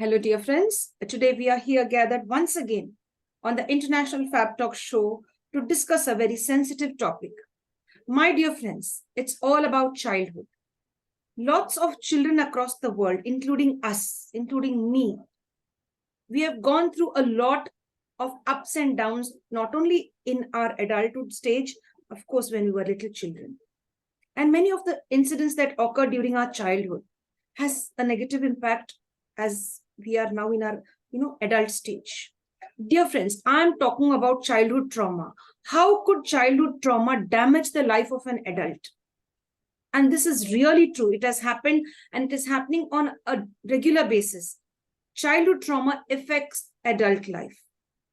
Hello, dear friends. Today we are here gathered once again on the International Fab Talk show to discuss a very sensitive topic. My dear friends, it's all about childhood. Lots of children across the world, including us, including me, we have gone through a lot of ups and downs, not only in our adulthood stage, of course, when we were little children. And many of the incidents that occur during our childhood has a negative impact as we are now in our adult stage. Dear friends, I am talking about childhood trauma. How could childhood trauma damage the life of an adult? And this is really true. It has happened and it is happening on a regular basis. Childhood trauma affects adult life.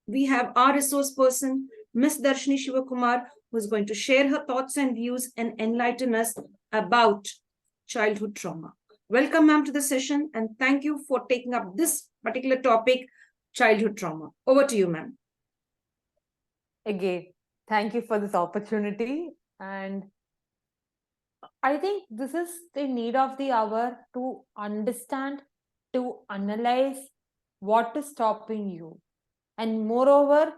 We have our resource person, Miss Darshini Shivakumar, who is going to share her thoughts and views and enlighten us about childhood trauma. Welcome, ma'am, to the session, and thank you for taking up this particular topic, childhood trauma. Over to you, ma'am. Again, thank you for this opportunity. And I think this is the need of the hour to understand, to analyze what is stopping you. And moreover,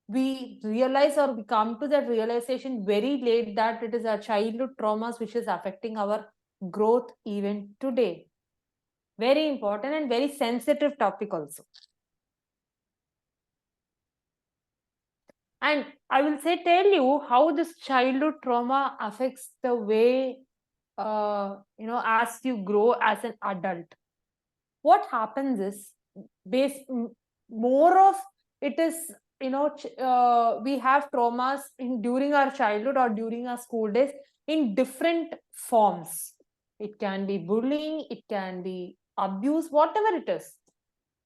we realize or we come to that realization very late that it is our childhood traumas which is affecting our growth even today. Very important and very sensitive topic also. And I will tell you how this childhood trauma affects the way, as you grow as an adult. What happens is, more of it is, we have traumas during our childhood or during our school days in different forms. It can be bullying, it can be abuse, whatever it is.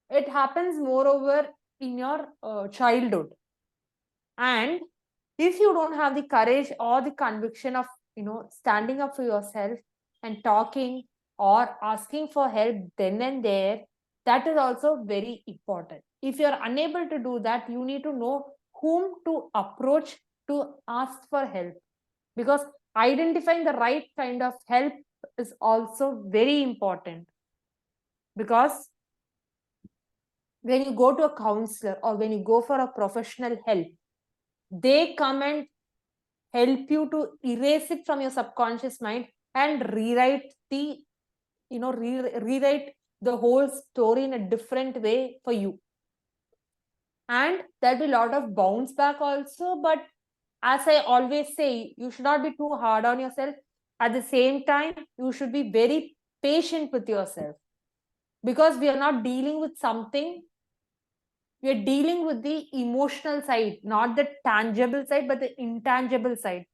It happens moreover in your childhood. And if you don't have the courage or the conviction of, standing up for yourself and talking or asking for help then and there, that is also very important. If you're unable to do that, you need to know whom to approach to ask for help, because identifying the right kind of help is also very important. Because when you go to a counselor or when you go for a professional help, they come and help you to erase it from your subconscious mind and rewrite rewrite the whole story in a different way for you. And there'll be a lot of bounce back also, but as I always say, you should not be too hard on yourself. At the same time, you should be very patient with yourself, because we are not dealing with something, we are dealing with the emotional side, not the tangible side, but the intangible side,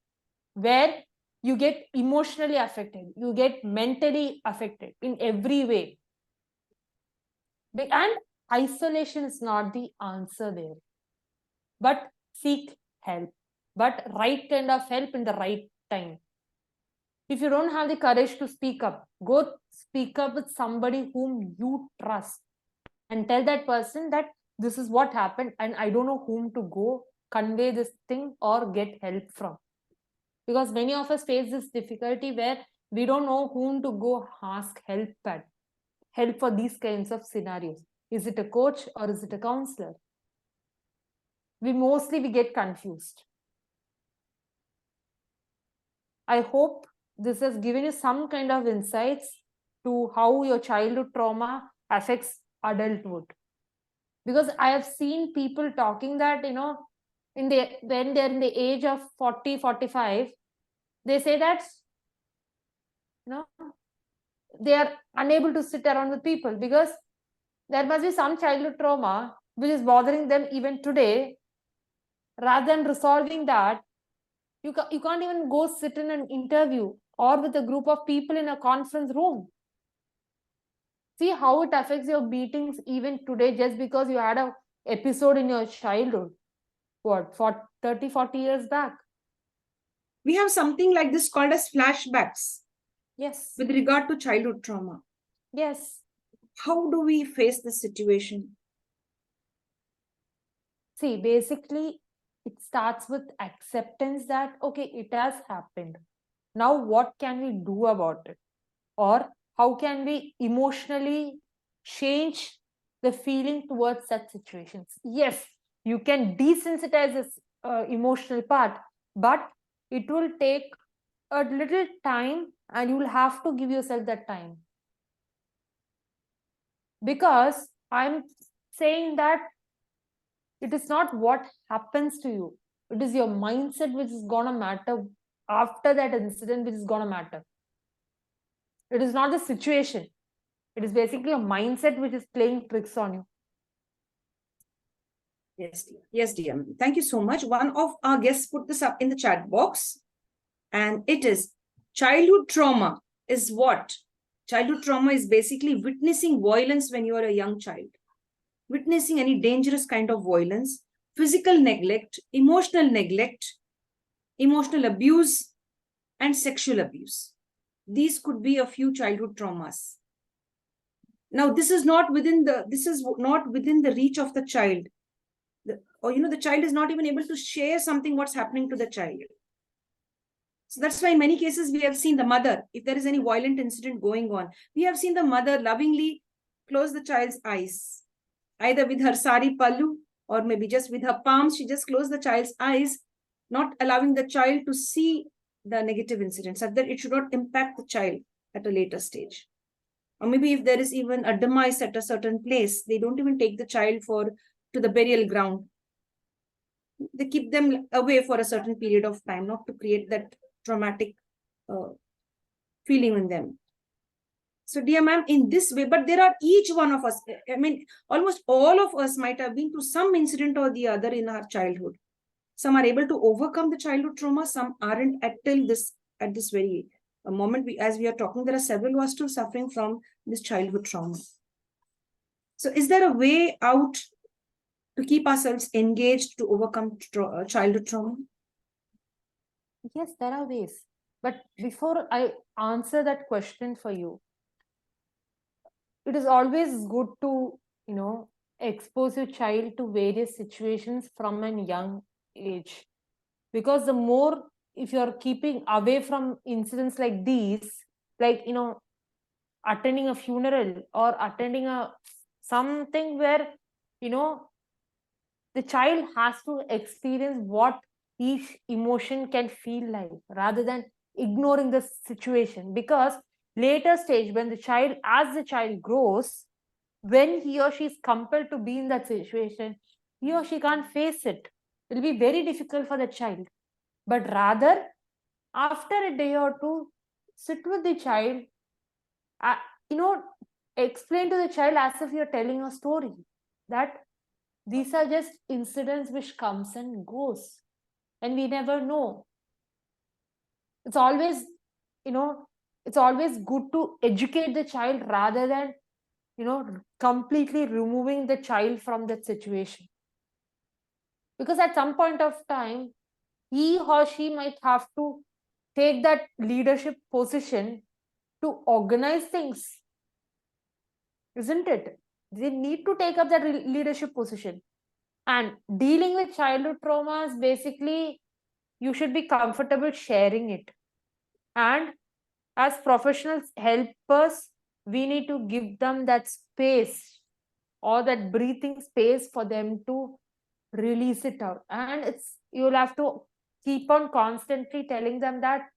where you get emotionally affected, you get mentally affected in every way. And isolation is not the answer there, but seek help, but right kind of help in the right time. If you don't have the courage to speak up, go speak up with somebody whom you trust and tell that person that this is what happened and I don't know whom to go convey this thing or get help from. Because many of us face this difficulty where we don't know whom to go ask help for these kinds of scenarios. Is it a coach or is it a counselor? We get confused. I hope this has given you some kind of insights to how your childhood trauma affects adulthood. Because I have seen people talking that, when they're in the age of 40, 45, they say that, they are unable to sit around with people because there must be some childhood trauma which is bothering them even today. Rather than resolving that, you can't even go sit in an interview or with a group of people in a conference room. See how it affects your meetings even today just because you had an episode in your childhood. What, for 30, 40 years back? We have something like this called as flashbacks. Yes. With regard to childhood trauma. Yes. How do we face this situation? See, basically, it starts with acceptance that, okay, it has happened. Now, what can we do about it? Or how can we emotionally change the feeling towards such situations. Yes, you can desensitize this emotional part, but it will take a little time, and you will have to give yourself that time. Because I'm saying that it is not what happens to you, it is your mindset which is gonna matter after that incident, which is gonna matter. It is not the situation. It is basically a mindset which is playing tricks on you. Yes, dear. Yes, dear. Thank you so much. One of our guests put this up in the chat box, and it is childhood trauma is what? Childhood trauma is basically witnessing violence when you are a young child, witnessing any dangerous kind of violence, physical neglect, emotional abuse, and sexual abuse. These could be a few childhood traumas. Now, this is not within the reach of the child. The child is not even able to share something what's happening to the child. So that's why in many cases we have seen the mother, if there is any violent incident going on, we have seen the mother lovingly close the child's eyes, either with her sari pallu or maybe just with her palms. She just closed the child's eyes, not allowing the child to see the negative incident, such that it should not impact the child at a later stage. Or maybe if there is even a demise at a certain place, they don't even take the child to the burial ground. They keep them away for a certain period of time, not to create that traumatic feeling in them. So, dear ma'am, in this way, but there are each one of us, I mean, almost all of us might have been through some incident or the other in our childhood. Some are able to overcome the childhood trauma, some aren't at this very moment. As we are talking, there are several who are still suffering from this childhood trauma. So, is there a way out to keep ourselves engaged to overcome childhood trauma? Yes, there are ways. But before I answer that question for you, it is always good to, expose your child to various situations from a young age. Because the more, if you're keeping away from incidents like these, like, attending a funeral or attending something where, the child has to experience what each emotion can feel like, rather than ignoring the situation. Because later stage, when as the child grows, when he or she is compelled to be in that situation, he or she can't face it. It will be very difficult for the child. But rather, after a day or two, sit with the child, uh, explain to the child as if you're telling a story, that these are just incidents which comes and goes, and we never know. It's always, it's always good to educate the child rather than, completely removing the child from that situation. Because at some point of time, he or she might have to take that leadership position to organize things, isn't it? They need to take up that leadership position. And dealing with childhood traumas, basically, you should be comfortable sharing it. And as professionals helpers, we need to give them that space, or that breathing space, for them to release it out. And you'll have to keep on constantly telling them that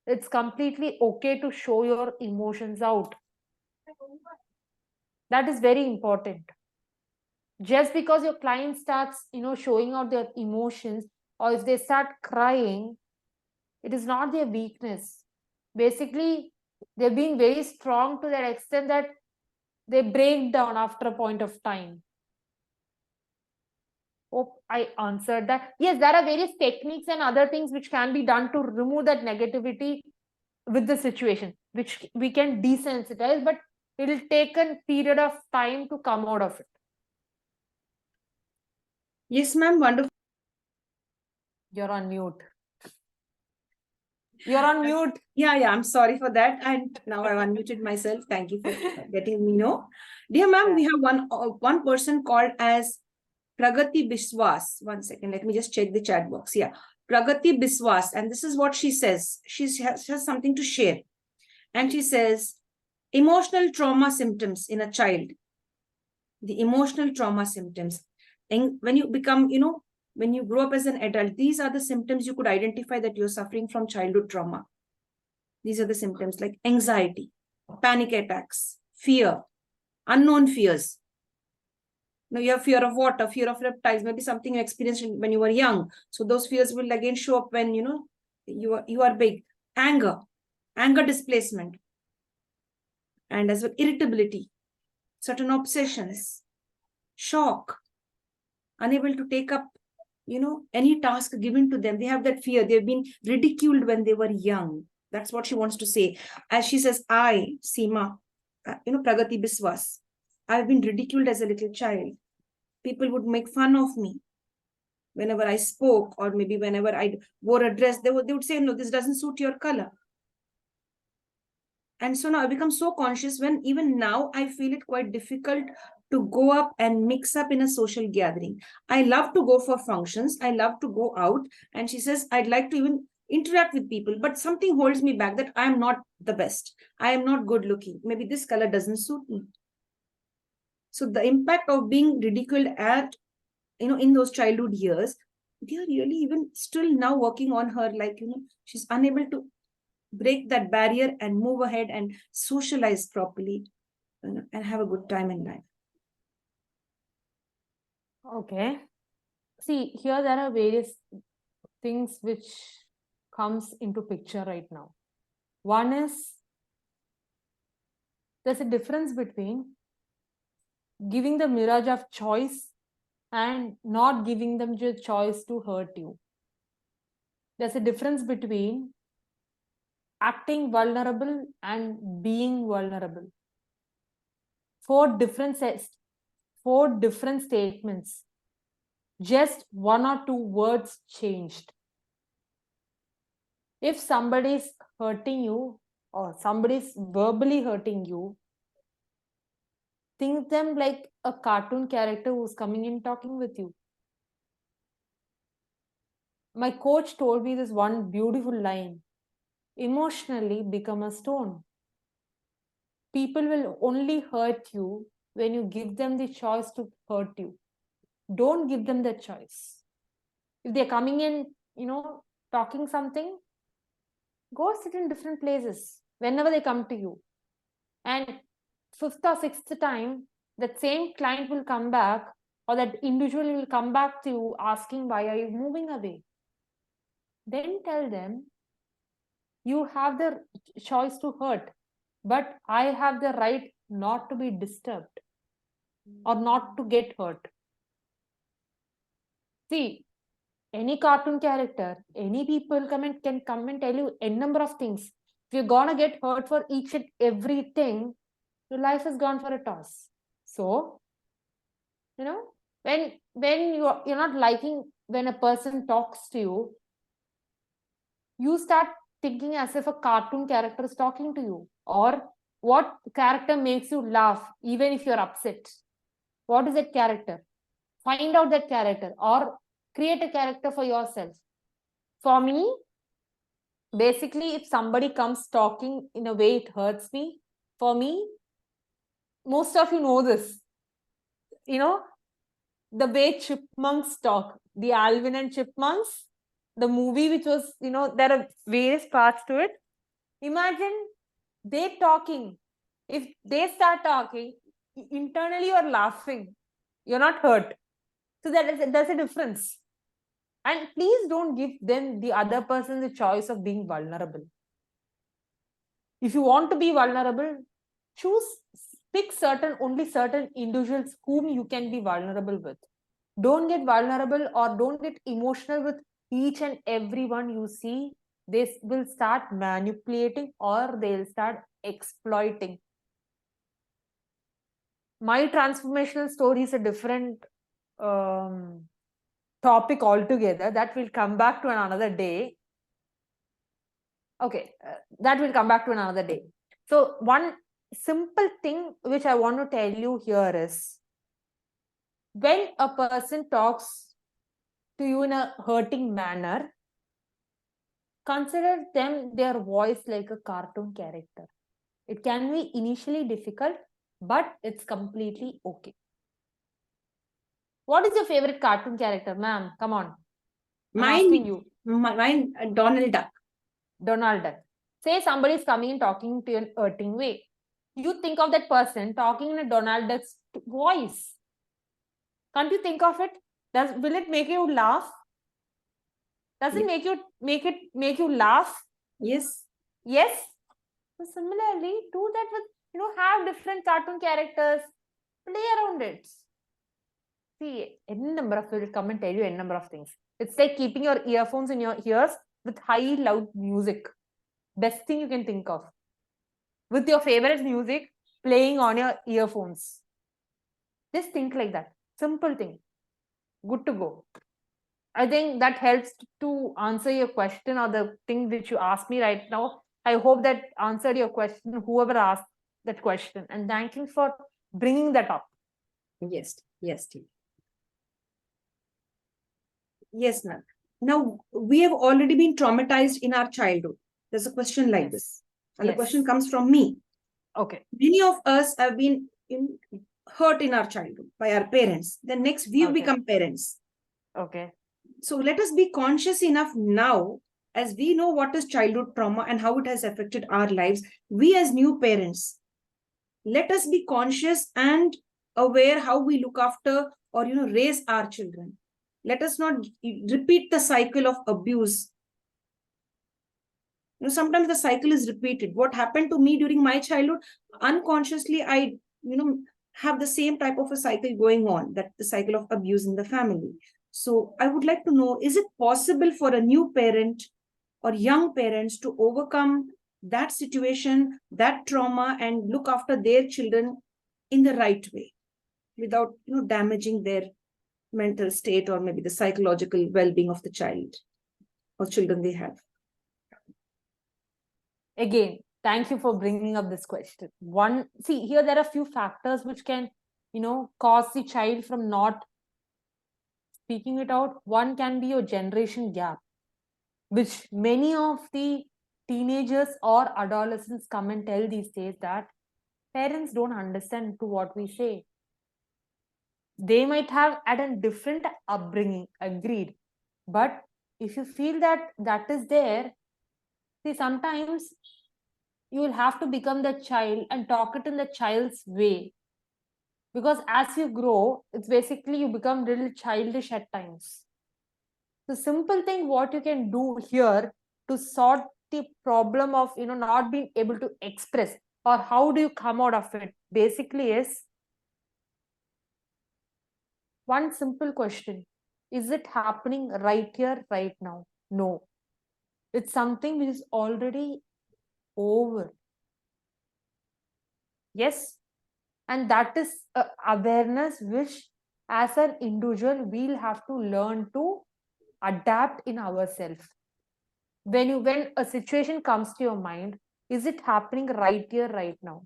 it's completely okay to show your emotions out. That is very important. Just because your client starts, showing out their emotions, or if they start crying, it is not their weakness. Basically, they're being very strong to that extent that they break down after a point of time. Hope I answered that. Yes, there are various techniques and other things which can be done to remove that negativity with the situation, which we can desensitize, but it will take a period of time to come out of it. Yes, ma'am. Wonderful. You're on mute. You're on mute. Yeah. I'm sorry for that. And now I've unmuted myself. Thank you for letting me know. Dear ma'am, we have one person called as Pragati Biswas. 1 second. Let me just check the chat box. Yeah. Pragati Biswas. And this is what she says. She has something to share. And she says, emotional trauma symptoms in a child. The emotional trauma symptoms. And when you become, when you grow up as an adult, these are the symptoms you could identify that you're suffering from childhood trauma. These are the symptoms like anxiety, panic attacks, fear, unknown fears. You have fear of water, fear of reptiles, maybe something you experienced when you were young. So those fears will again show up when, you are big. Anger displacement, and as well irritability, certain obsessions, shock, unable to take up, any task given to them. They have that fear. They've been ridiculed when they were young. That's what she wants to say. As she says, I, Seema, Pragati Biswas, I've been ridiculed as a little child. People would make fun of me whenever I spoke, or maybe whenever I wore a dress. They would say, no, this doesn't suit your color. And so now I become so conscious when even now I feel it quite difficult to go up and mix up in a social gathering. I love to go for functions. I love to go out. And she says, I'd like to even interact with people, but something holds me back, that I am not the best. I am not good looking. Maybe this color doesn't suit me. So the impact of being ridiculed at, in those childhood years, they are really even still now working on her. Like, she's unable to break that barrier and move ahead and socialize properly, and have a good time in life. Okay. See, here there are various things which comes into picture right now. One is, there's a difference between giving the mirage of choice and not giving them the choice to hurt you. There's a difference between acting vulnerable and being vulnerable. Four different statements. Just one or two words changed. If somebody's hurting you or somebody's verbally hurting you, think them like a cartoon character who's coming in talking with you. My coach told me this one beautiful line: emotionally become a stone. People will only hurt you when you give them the choice to hurt you. Don't give them the choice. If they're coming in, talking something, go sit in different places whenever they come to you. And fifth or sixth time, that same client will come back, or that individual will come back to you asking, why are you moving away? Then tell them, you have the choice to hurt, but I have the right not to be disturbed or not to get hurt. See, any cartoon character, any people can come and tell you a number of things. If you're gonna get hurt for each and everything, your life is gone for a toss. So, when you're not liking when a person talks to you, you start thinking as if a cartoon character is talking to you. Or what character makes you laugh even if you're upset? What is that character? Find out that character or create a character for yourself. For me, basically, if somebody comes talking in a way it hurts me, for me, most of you know this, the way chipmunks talk, the Alvin and Chipmunks, the movie, which was, there are various parts to it. Imagine they talking. If they start talking, internally you're laughing. You're not hurt. So there's a difference. And please don't give them, the other person, the choice of being vulnerable. If you want to be vulnerable, pick only certain individuals whom you can be vulnerable with. Don't get vulnerable or don't get emotional with each and everyone you see. They will start manipulating or they'll start exploiting. My transformational story is a different topic altogether. That will come back to another day. Okay, that will come back to another day. So one simple thing which I want to tell you here is, when a person talks to you in a hurting manner, consider their voice like a cartoon character. It can be initially difficult, but it's completely okay. What is your favorite cartoon character, ma'am? Come on. I'm Mine, asking you. mine, Donald Duck. Donald Duck. Say somebody is coming and talking to you in an hurting way. You think of that person talking in a Donald Duck's voice. Can't you think of it? Will it make you laugh? Does it make you laugh? Yes. Yes. So similarly, do that with, have different cartoon characters, play around it. See, any number of will come and tell you any number of things. It's like keeping your earphones in your ears with high loud music. Best thing you can think of. With your favorite music playing on your earphones. Just think like that. Simple thing. Good to go. I think that helps to answer your question or the thing which you asked me right now. I hope that answered your question, whoever asked that question. And thank you for bringing that up. Yes. Yes, Steve. Yes, ma'am. Now, we have already been traumatized in our childhood. There's a question like this. And the question comes from me. Okay. Many of us have been hurt in our childhood by our parents. Then next, we have become parents. Okay. So let us be conscious enough now, as we know what is childhood trauma and how it has affected our lives. We as new parents, let us be conscious and aware how we look after or raise our children. Let us not repeat the cycle of abuse. Sometimes the cycle is repeated. What happened to me during my childhood, unconsciously I have the same type of a cycle going on, that the cycle of abuse in the family. So I would like to know, is it possible for a new parent or young parents to overcome that situation, that trauma, and look after their children in the right way without damaging their mental state or maybe the psychological well-being of the child or children they have? Again, thank you for bringing up this question. See, here there are a few factors which can, cause the child from not speaking it out. One can be your generation gap, which many of the teenagers or adolescents come and tell these days that parents don't understand to what we say. They might have had a different upbringing, agreed. But if you feel that that is there, see, sometimes you will have to become the child and talk it in the child's way. Because as you grow, it's basically you become little childish at times. The simple thing what you can do here to sort the problem of not being able to express or how do you come out of it basically is one simple question. Is it happening right here, right now? No. It's something which is already over. Yes. And that is awareness which as an individual we'll have to learn to adapt in ourselves. When a situation comes to your mind, is it happening right here, right now?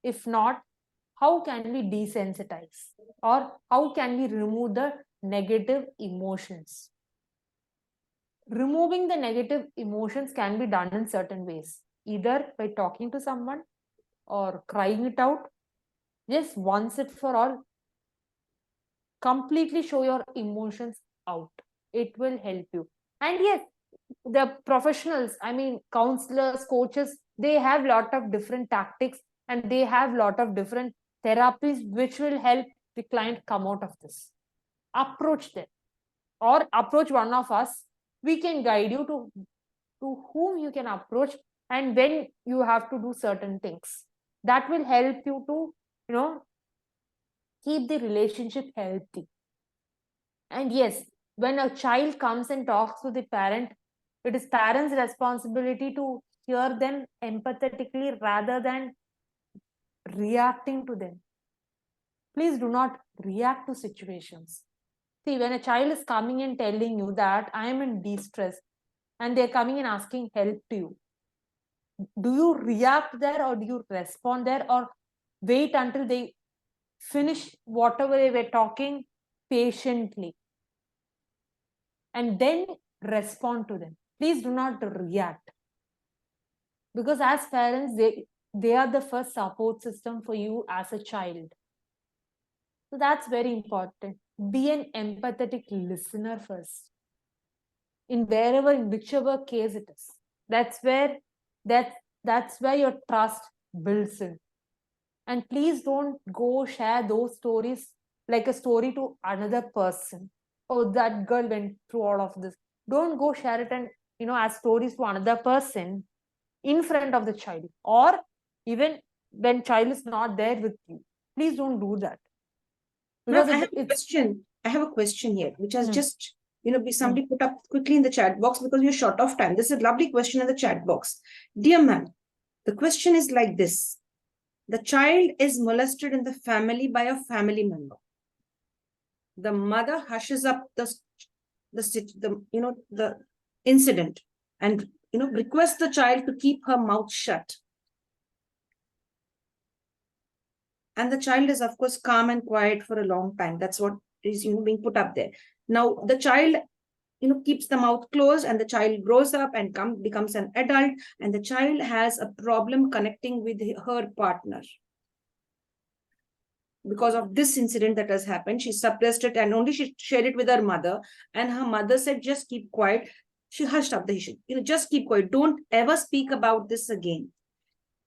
If not, how can we desensitize or how can we remove the negative emotions? Removing the negative emotions can be done in certain ways, either by talking to someone or crying it out. Just once and for all, completely show your emotions out. It will help you. And yes, the professionals, I mean counselors, coaches, they have lot of different tactics and they have lot of different therapies which will help the client come out of this. Approach them or approach one of us. We can guide you to whom you can approach and when you have to do certain things. That will help you to keep the relationship healthy. And yes, when a child comes and talks to the parent, it is parents' responsibility to hear them empathetically rather than reacting to them. Please do not react to situations. See, when a child is coming and telling you that I am in distress and they're coming and asking help to you, do you react there or do you respond there or wait until they finish whatever they were talking patiently and then respond to them? Please do not react, because as parents they are the first support system for you as a child. So that's very important. be an empathetic listener first. In whichever case it is. That's where your trust builds in. And please don't go share those stories like a story to another person. Oh, that girl went through all of this. Don't go share it and as stories to another person in front of the child, or even when child is not there with you. Please don't do that. Ma'am, Because I have a question. I have a question here, which has just, somebody put up quickly in the chat box because you're short of time. This is a lovely question in the chat box. Dear ma'am, the question is like this. The child is molested in the family by a family member. The mother hushes up the incident and requests the child to keep her mouth shut. And the child is, of course, calm and quiet for a long time. That's what is being put up there. Now the child keeps the mouth closed, and the child grows up and becomes an adult, and the child has a problem connecting with her partner. Because of this incident that has happened, she suppressed it and only she shared it with her mother, and her mother said, just keep quiet. She hushed up the issue. Just keep quiet. Don't ever speak about this again.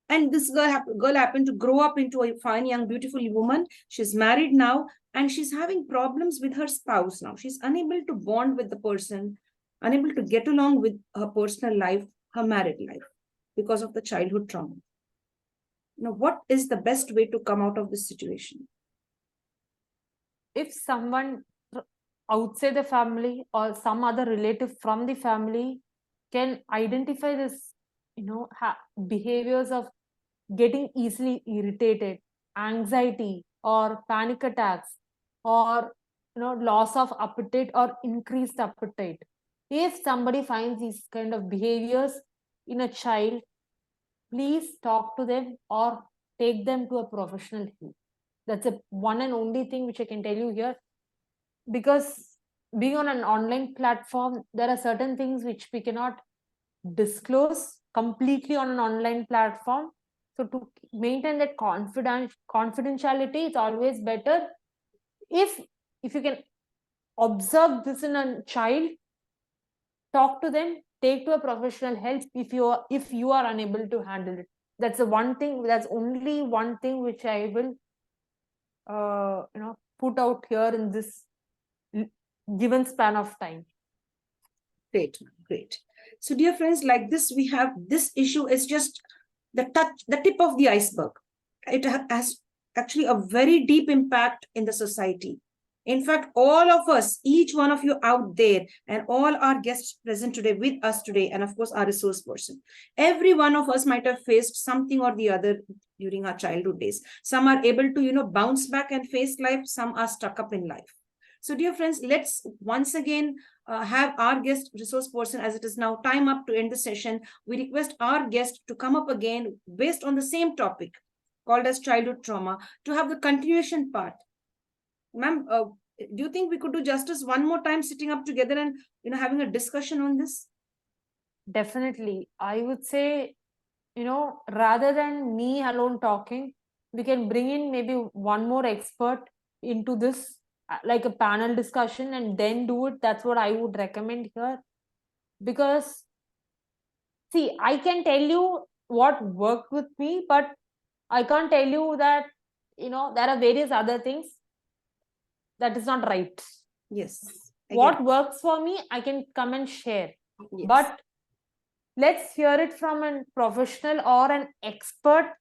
And this girl happened to grow up into a fine, young, beautiful woman. She's married now, and she's having problems with her spouse now. She's unable to bond with the person, unable to get along with her personal life, her married life, because of the childhood trauma. Now, what is the best way to come out of this situation? If someone outside the family or some other relative from the family can identify this, behaviors of getting easily irritated, anxiety or panic attacks, or loss of appetite or increased appetite. If somebody finds these kind of behaviors in a child, please talk to them or take them to a professional help. That's the one and only thing which I can tell you here. Because being on an online platform, there are certain things which we cannot disclose completely on an online platform. So to maintain that confidentiality, it's always better if you can observe this in a child, talk to them, take to a professional help if you are unable to handle it. That's the one thing. That's only one thing which I will put out here in this given span of time. Great. So dear friends, like this, we have this issue is just the tip of the iceberg. It has actually a very deep impact in the society. In fact, all of us, each one of you out there, and all our guests present today with us today, and of course our resource person, every one of us might have faced something or the other during our childhood days. Some are able to bounce back and face life. Some are stuck up in life. So dear friends, let's once again have our guest resource person, as it is now time up to end the session. We request our guest to come up again based on the same topic called as childhood trauma, to have the continuation part. Ma'am, do you think we could do justice one more time, sitting up together and having a discussion on this? Definitely. I would say, rather than me alone talking, we can bring in maybe one more expert into this, like a panel discussion, and then do it. That's what I would recommend here. Because, see, I can tell you what worked with me, but I can't tell you that, there are various other things that is not right. Yes. What works for me, I can come and share. Yes. But let's hear it from a professional or an expert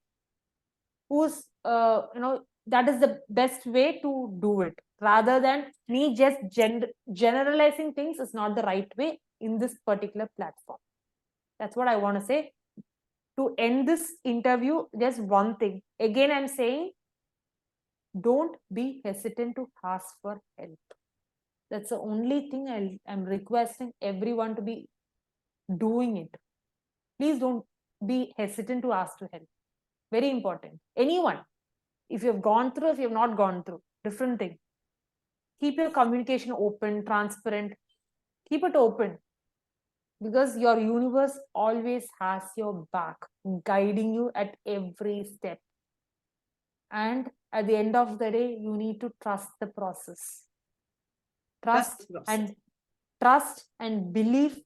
who's, that is the best way to do it. Rather than me just generalizing things is not the right way in this particular platform. That's what I want to say. To end this interview, just one thing. Again, I'm saying, don't be hesitant to ask for help. That's the only thing I'm requesting everyone to be doing it. Please don't be hesitant to ask for help. Very important. Anyone. If you've gone through, if you've not gone through, different thing. Keep your communication open, transparent. Keep it open. Because your universe always has your back, guiding you at every step. And at the end of the day, you need to trust the process. Trust and belief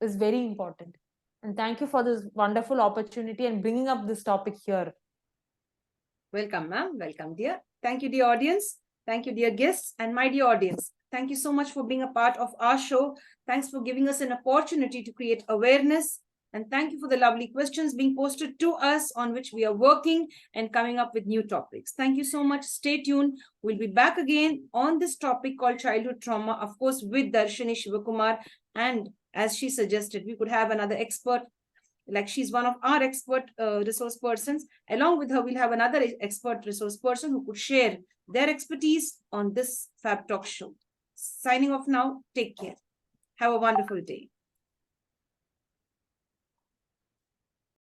is very important. And thank you for this wonderful opportunity and bringing up this topic here. Welcome, ma'am. Welcome, dear. Thank you, dear audience. Thank you, dear guests, and my dear audience. Thank you so much for being a part of our show. Thanks for giving us an opportunity to create awareness. And thank you for the lovely questions being posted to us on which we are working and coming up with new topics. Thank you so much. Stay tuned. We'll be back again on this topic called childhood trauma, of course, with Darshini Shivakumar. And as she suggested, we could have another expert, like she's one of our expert resource persons. Along with her, we'll have another expert resource person who could share their expertise on this Fab Talk show. Signing off now. Take care. Have a wonderful day.